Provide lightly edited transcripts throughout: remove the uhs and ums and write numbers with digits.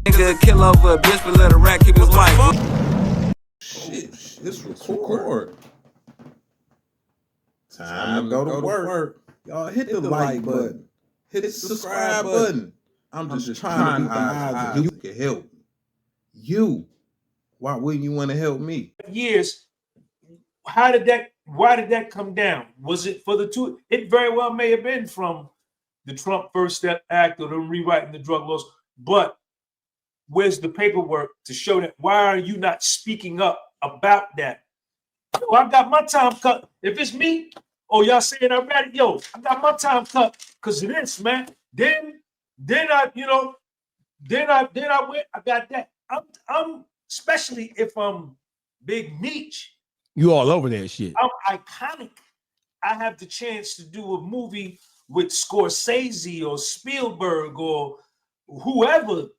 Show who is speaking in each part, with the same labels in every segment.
Speaker 1: Nigga kill over a bitch, but let a rat keep his wife.
Speaker 2: Shit, it's record. Time to go to work. Y'all hit the like button. Hit the subscribe button. I'm just trying to be the eyes of you can help me. You. Why wouldn't you want to help me?
Speaker 3: Years. Why did that come down? Was it for the two? It very well may have been from the Trump First Step Act or them rewriting the drug laws. But where's the paperwork to show that? Why are you not speaking up about that? Yo, I got my time cut. If it's me, y'all saying I'm ready. Yo, I got my time cut because of this, man. Then I went. I got that. I'm especially if I'm Big Meech.
Speaker 4: You all over that shit.
Speaker 3: I'm iconic. I have the chance to do a movie with Scorsese or Spielberg or whoever.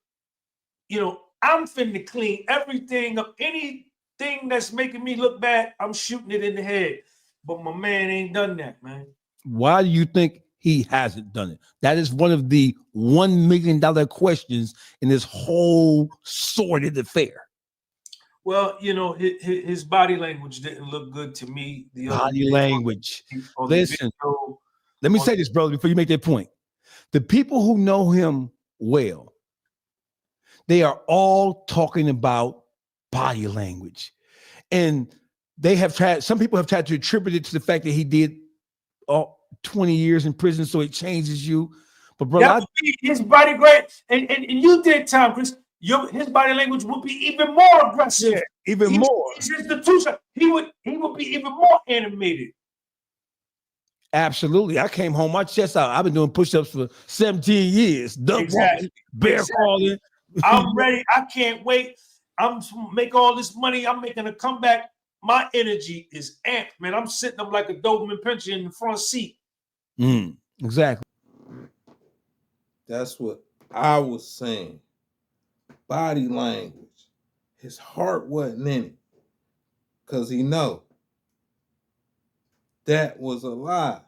Speaker 3: I'm finna clean everything up. Anything that's making me look bad, I'm shooting it in the head. But my man ain't done that, man.
Speaker 4: Why do you think he hasn't done it? That is one of the $1 million questions in this whole sordid affair.
Speaker 3: Well, his body language didn't look good to me. The
Speaker 4: body language. Listen, let me say this, brother, before you make that point. The people who know him well, they are all talking about body language. And they have tried, some people have tried to attribute it to the fact that he did 20 years in prison, so it changes you. But brother,
Speaker 3: his body great, and you did time, Chris. His body language would be even more aggressive.
Speaker 4: Yeah, even more.
Speaker 3: His institution, he would be even more animated.
Speaker 4: Absolutely. I came home, my chest out. I've been doing push-ups for 17 years. Walking, bear crawling.
Speaker 3: I'm ready. I can't wait. I'm make all this money. I'm making a comeback. My energy is amped, man. I'm sitting up like a Doberman Pinscher in the front seat.
Speaker 4: Exactly.
Speaker 2: That's what I was saying. Body language. His heart wasn't in it. Because he know that was a lie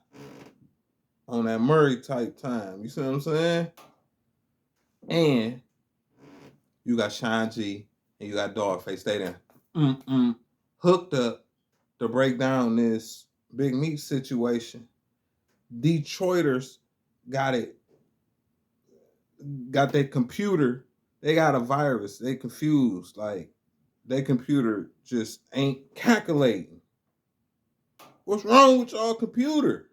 Speaker 2: on that Murray type time. You see what I'm saying? And you got Sean G and you got Dawgface. They done hooked up to break down this Big Meech situation. Detroiters got their computer. They got a virus. They confused. Like, their computer just ain't calculating. What's wrong with y'all computer?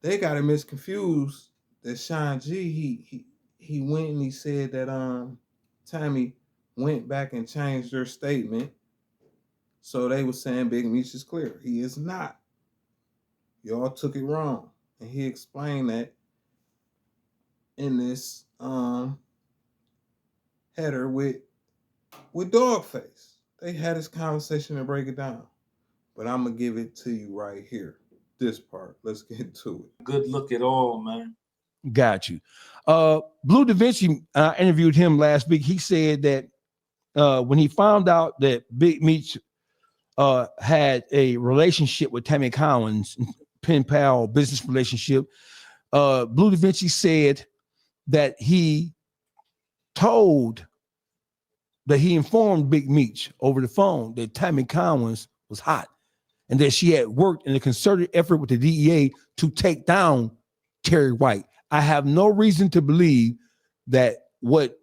Speaker 2: They got it misconfused that Sean G, he went and he said that Tommy went back and changed their statement. So they were saying Big Meech is clear. He is not. Y'all took it wrong. And he explained that in this header with Dawgface. They had this conversation to break it down. But I'm going to give it to you right here. This part. Let's get to it.
Speaker 3: Good look at all, man.
Speaker 4: Got you. Blue Da Vinci, I interviewed him last week. He said that when he found out that Big Meech had a relationship with Tammy Collins, pen pal business relationship, Blue Da Vinci said that he informed Big Meech over the phone that Tammy Collins was hot and that she had worked in a concerted effort with the DEA to take down Terry White. I have no reason to believe that what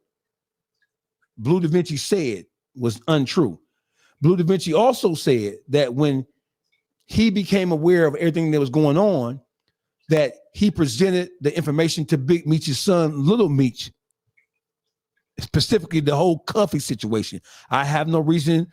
Speaker 4: Blue Da Vinci said was untrue. Blue Da Vinci also said that when he became aware of everything that was going on, that he presented the information to Big Meech's son, Little Meech, specifically the whole Cuffy situation. I have no reason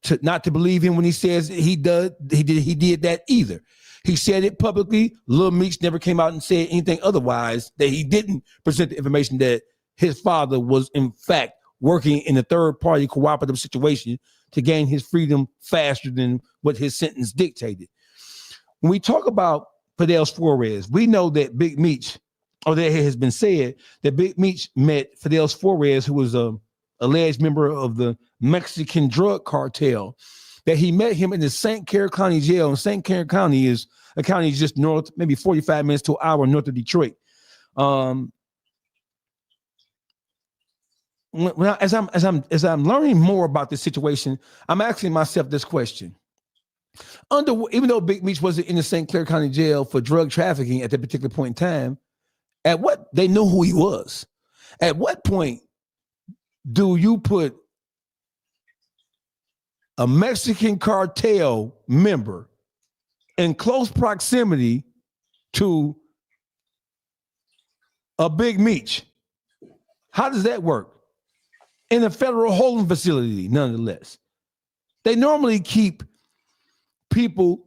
Speaker 4: to not to believe him when he says he did that either. He said it publicly. Little Meech never came out and said anything otherwise, that he didn't present the information that his father was in fact working in a third-party cooperative situation to gain his freedom faster than what his sentence dictated. When we talk about Fidel Flores, we know that Big Meech, or that it has been said that Big Meech met Fidel Flores, who was a alleged member of the Mexican drug cartel, that he met him in the St. Clair County jail. And St. Clair County is a county just north, maybe 45 minutes to an hour north of Detroit. as I'm learning more about this situation, I'm asking myself this question. Even though Big Meech wasn't in the St. Clair County Jail for drug trafficking at that particular point in time, they knew who he was. At what point do you put a Mexican cartel member in close proximity to a Big Meech? How does that work? In a federal holding facility, nonetheless. They normally keep people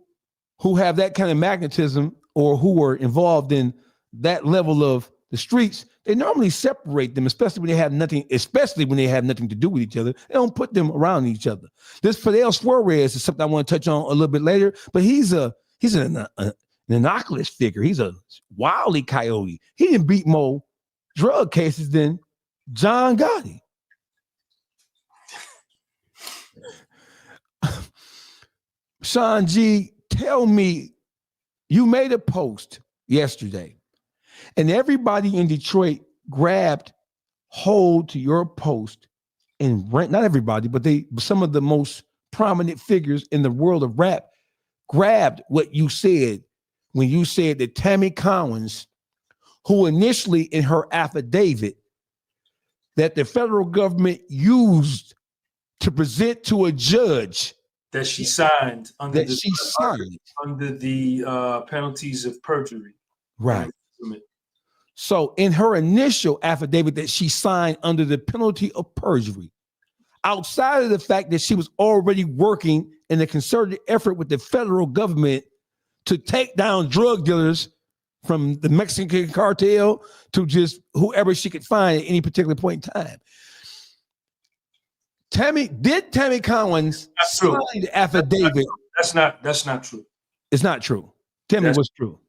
Speaker 4: who have that kind of magnetism or who are involved in that level of the streets. They normally separate them, especially when they have nothing to do with each other. They don't put them around each other. This Fidel Suarez is something I want to touch on a little bit later, but he's an innocuous figure. He's a wily coyote. He didn't beat more drug cases than John Gotti. Sean G, tell me, you made a post yesterday and everybody in Detroit grabbed hold to your post and not everybody, but some of the most prominent figures in the world of rap grabbed what you said when you said that Tammy Collins, who initially in her affidavit that the federal government used to present to a judge
Speaker 3: that she signed under
Speaker 4: under
Speaker 3: the penalties of perjury.
Speaker 4: Right. So in her initial affidavit that she signed under the penalty of perjury, outside of the fact that she was already working in a concerted effort with the federal government to take down drug dealers from the Mexican cartel to just whoever she could find at any particular point in time. Tammy Collins sign the affidavit?
Speaker 3: That's not true.
Speaker 4: It's not true. Tell me what's true.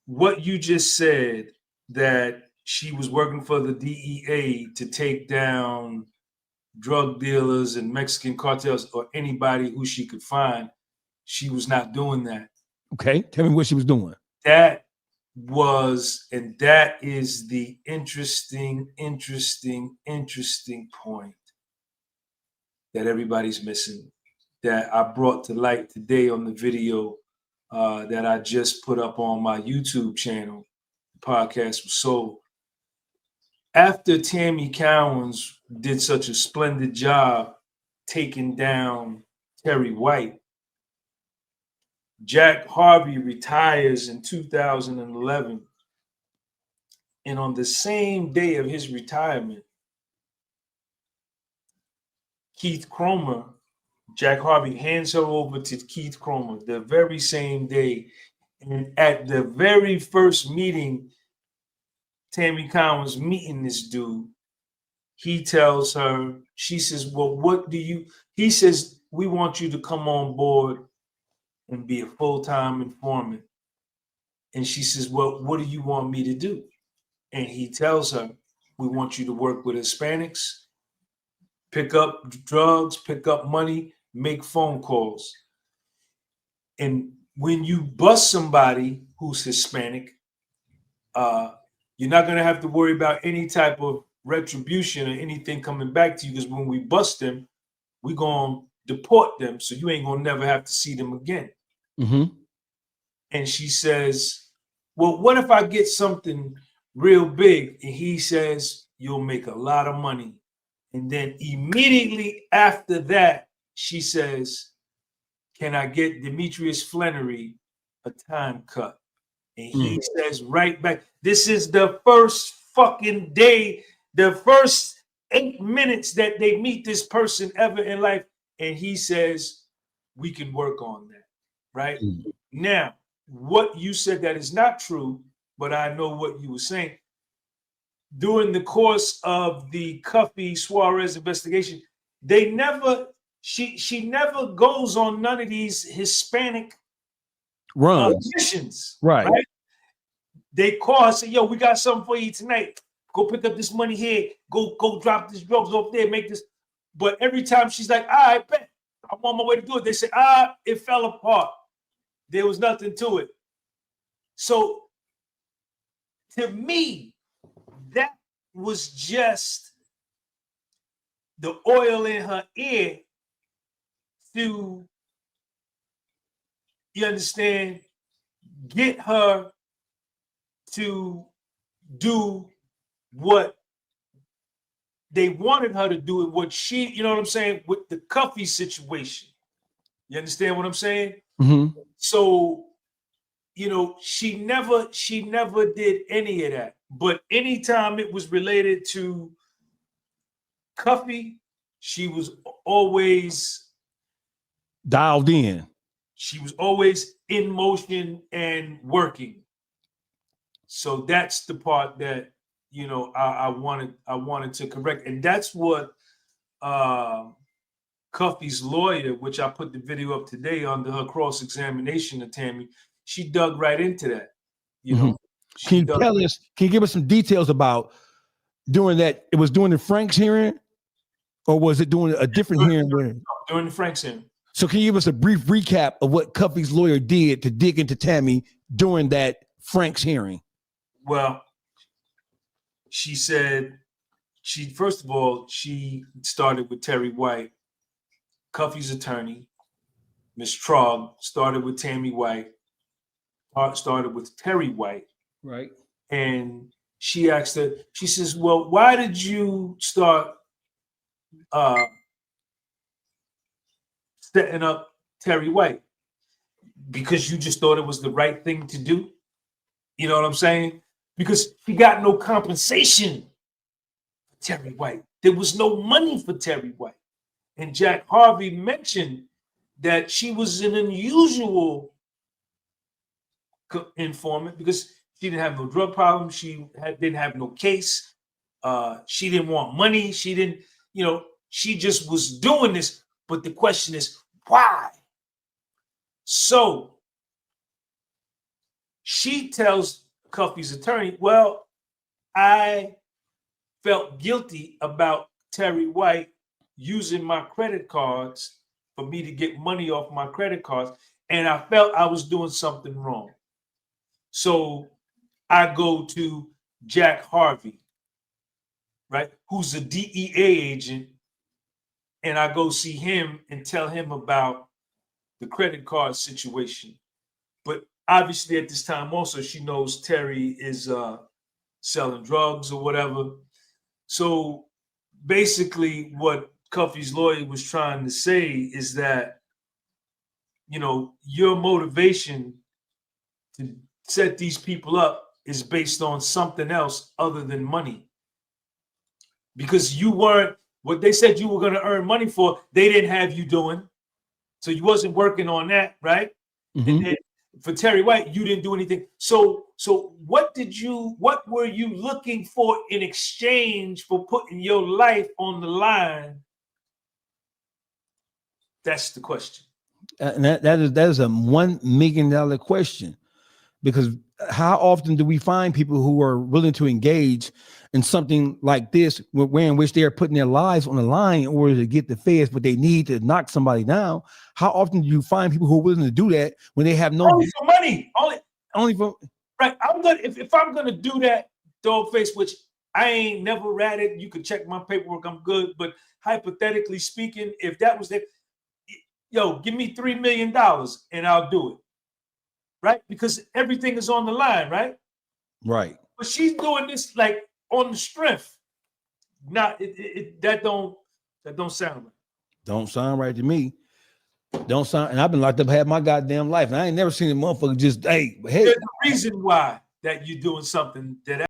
Speaker 3: What you just said, that she was working for the DEA to take down drug dealers and Mexican cartels or anybody who she could find, she was not doing that.
Speaker 4: Okay, tell me what she was doing.
Speaker 3: That is the interesting point that everybody's missing, that I brought to light today on the video that I just put up on my YouTube channel. The podcast was sold. After Tammy Collins did such a splendid job taking down Terry White, Jack Harvey retires in 2011. And on the same day of his retirement, Keith Cromer, Jack Harvey hands her over to Keith Cromer the very same day. And at the very first meeting, Tammy Collins meeting this dude, he tells her, she says, well, he says, we want you to come on board and be a full-time informant. And she says, well, what do you want me to do? And he tells her, we want you to work with Hispanics, pick up drugs, pick up money, make phone calls. And when you bust somebody who's Hispanic, you're not going to have to worry about any type of retribution or anything coming back to you, because when we bust them, we're going to deport them, so you ain't going to never have to see them again.
Speaker 4: Mm-hmm.
Speaker 3: And she says, well, what if I get something real big? And he says, you'll make a lot of money. And then immediately after that, she says, can I get Demetrius Flannery a time cut? And he says right back, this is the first fucking day, the first 8 minutes that they meet this person ever in life. And he says, we can work on that, right? Mm-hmm. Now, what you said that is not true, but I know what you were saying. During the course of the Cuffy Suarez investigation, she never goes on none of these Hispanic missions.
Speaker 4: Right.
Speaker 3: They call her, say, yo, we got something for you tonight. Go pick up this money here. Go drop this drugs off there, make this. But every time she's like, I bet I'm on my way to do it. They say, it fell apart. There was nothing to it. So to me, that was just the oil in her ear to, you understand, get her to do what they wanted her to do, and what she, you know what I'm saying, with the Cuffy situation. You understand what I'm saying?
Speaker 4: Mm-hmm.
Speaker 3: So, you know, she never did any of that. But anytime it was related to Cuffy, she was always
Speaker 4: Dialed in.
Speaker 3: she was always in motion and working. So that's the part that, you know, I wanted to correct, and that's what Cuffy's lawyer, which I put the video up today under her cross-examination of Tammy, she dug right into that. You know,
Speaker 4: Can you tell us? Can you give us some details about doing that? It was during the Frank's hearing, or was it doing a different hearing?
Speaker 3: During the Frank's hearing.
Speaker 4: So can you give us a brief recap of what Cuffy's lawyer did to dig into Tammy during that Frank's hearing?
Speaker 3: Well, she said first of all, she started with Terry White, Cuffy's attorney. Miss Trogg started with Tammy White, started with Terry White.
Speaker 4: Right.
Speaker 3: And she asked her, she says, well, why did you start setting up Terry White? Because you just thought it was the right thing to do? You know what I'm saying? Because she got no compensation for Terry White. There was no money for Terry White. And Jack Harvey mentioned that she was an unusual informant because she didn't have no drug problem. She didn't have no case. She didn't want money. She didn't, you know, she just was doing this. But the question is, why? So she tells Cuffy's attorney, well, I felt guilty about Terry White using my credit cards for me to get money off my credit cards, and I felt I was doing something wrong. So I go to Jack Harvey, right, who's a DEA agent, and I go see him and tell him about the credit card situation. But obviously at this time also she knows Terry is selling drugs or whatever. So basically what Cuffy's lawyer was trying to say is that, you know, your motivation to set these people up is based on something else other than money. Because you weren't, what they said you were going to earn money for, they didn't have you doing. So you wasn't working on that, right?
Speaker 4: Mm-hmm.
Speaker 3: And then for Terry White, you didn't do anything. So what were you looking for in exchange for putting your life on the line? That's the question.
Speaker 4: And that is a $1 million question, because how often do we find people who are willing to engage in something like this, where in which they are putting their lives on the line in order to get the feds, but they need to knock somebody down? How often do you find people who are willing to do that when they have no
Speaker 3: only for money?
Speaker 4: Only for
Speaker 3: right. I'm gonna if I'm gonna do that, Dawgface, which I ain't never ratted. You can check my paperwork. I'm good. But hypothetically speaking, if that was it, yo, give me $3 million and I'll do it. Right? Because everything is on the line, right?
Speaker 4: Right.
Speaker 3: But she's doing this like on the strength. Not that don't sound right.
Speaker 4: Don't sound right to me. Don't sound, and I've been locked up half my goddamn life, and I ain't never seen a motherfucker just, hey.
Speaker 3: There's a reason why that you're doing something that